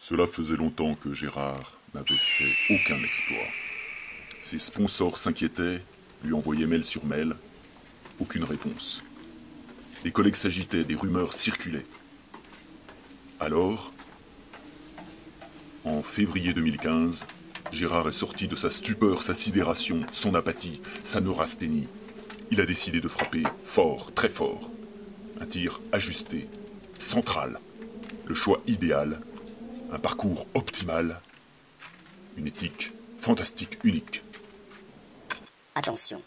Cela faisait longtemps que Gérard n'avait fait aucun exploit. Ses sponsors s'inquiétaient, lui envoyaient mail sur mail. Aucune réponse. Les collègues s'agitaient, des rumeurs circulaient. Alors, en février 2015, Gérard est sorti de sa stupeur, sa sidération, son apathie, sa neurasthénie. Il a décidé de frapper fort, très fort. Un tir ajusté, central. Le choix idéal, un parcours optimal, une éthique fantastique, unique. Attention.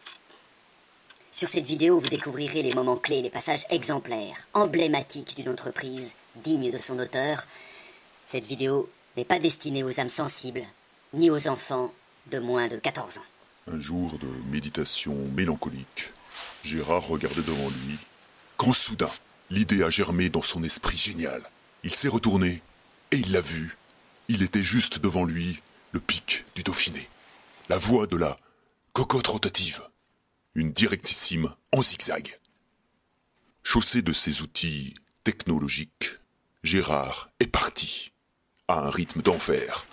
Sur cette vidéo, vous découvrirez les moments clés, les passages exemplaires, emblématiques d'une entreprise, digne de son auteur. Cette vidéo n'est pas destinée aux âmes sensibles, ni aux enfants de moins de 14 ans. Un jour de méditation mélancolique, Gérard regardait devant lui, quand soudain, l'idée a germé dans son esprit génial. Il s'est retourné, et il l'a vu. Il était juste devant lui, le pic du Dauphiné. La voie de la cocotte rotative. Une directissime en zigzag. Chaussé de ses outils technologiques, Gérard est parti, à un rythme d'enfer.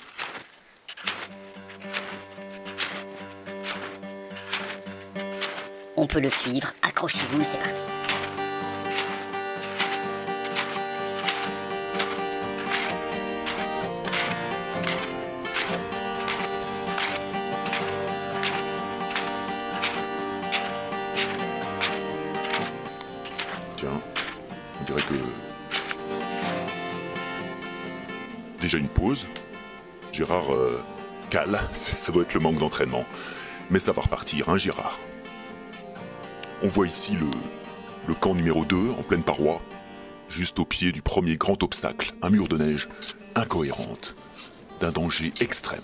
On peut le suivre, accrochez-vous, c'est parti. Tiens, on dirait que... Déjà une pause. Gérard cale, ça doit être le manque d'entraînement. Mais ça va repartir, hein Gérard. On voit ici le camp numéro 2, en pleine paroi, juste au pied du premier grand obstacle, un mur de neige incohérente, d'un danger extrême.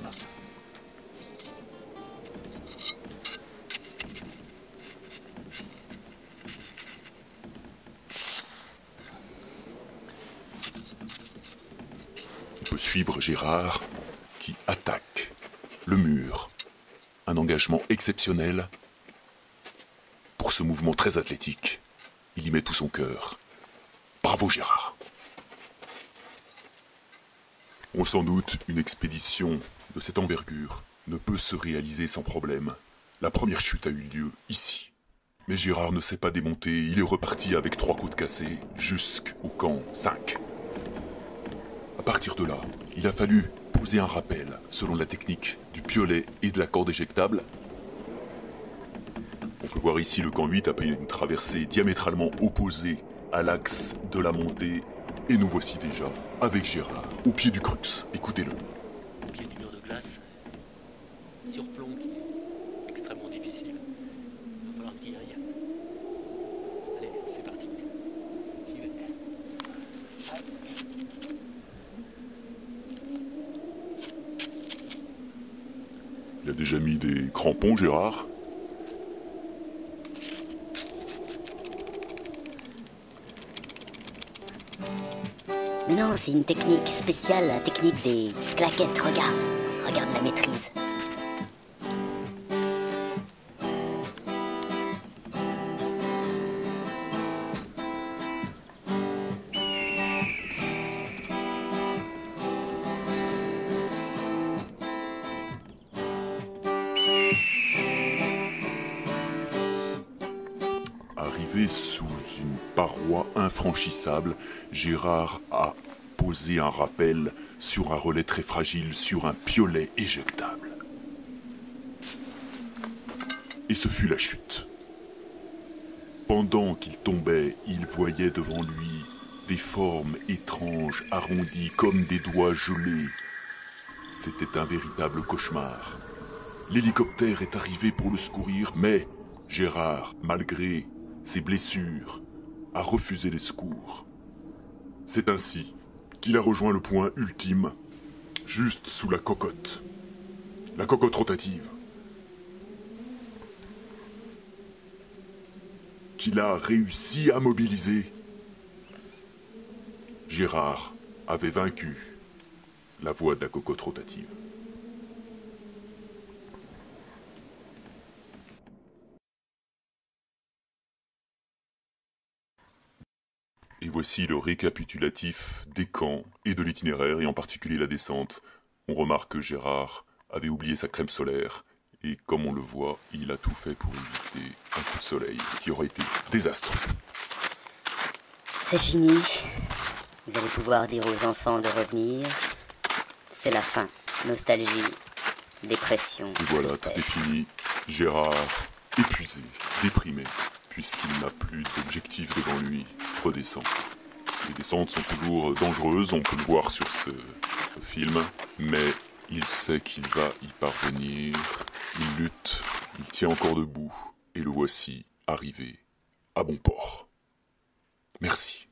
On peut suivre Gérard qui attaque le mur. Un engagement exceptionnel. Pour ce mouvement très athlétique, il y met tout son cœur. Bravo Gérard. On s'en doute, une expédition de cette envergure ne peut se réaliser sans problème. La première chute a eu lieu ici. Mais Gérard ne s'est pas démonté, il est reparti avec 3 côtes cassées jusqu'au camp 5. À partir de là, il a fallu poser un rappel selon la technique du piolet et de la corde éjectable. On peut voir ici le camp 8 après une traversée diamétralement opposée à l'axe de la montée. Et nous voici déjà avec Gérard au pied du crux. Écoutez-le. Au pied du mur de glace, surplomb qui est extrêmement difficile. Il va falloir que tu y ailles. Allez, c'est parti. J'y vais. Il a déjà mis des crampons, Gérard. Mais non, c'est une technique spéciale, la technique des claquettes, regarde. Regarde la maîtrise. Arrivé sous une paroi infranchissable, Gérard a posé un rappel sur un relais très fragile, sur un piolet éjectable. Et ce fut la chute. Pendant qu'il tombait, il voyait devant lui des formes étranges, arrondies comme des doigts gelés. C'était un véritable cauchemar. L'hélicoptère est arrivé pour le secourir, mais Gérard, malgré ses blessures, a refusé les secours. C'est ainsi qu'il a rejoint le point ultime, juste sous la cocotte rotative, qu'il a réussi à mobiliser. Gérard avait vaincu la voie de la cocotte rotative. Et voici le récapitulatif des camps et de l'itinéraire, et en particulier la descente. On remarque que Gérard avait oublié sa crème solaire, et comme on le voit, il a tout fait pour éviter un coup de soleil qui aurait été désastreux. C'est fini. Vous allez pouvoir dire aux enfants de revenir. C'est la fin. Nostalgie, dépression, Et voilà, tout est tristesse. fini. Gérard, épuisé, déprimé, puisqu'il n'a plus d'objectif devant lui, redescend. Les descentes sont toujours dangereuses, on peut le voir sur ce film, mais il sait qu'il va y parvenir. Il lutte, il tient encore debout, et le voici arrivé à bon port. Merci.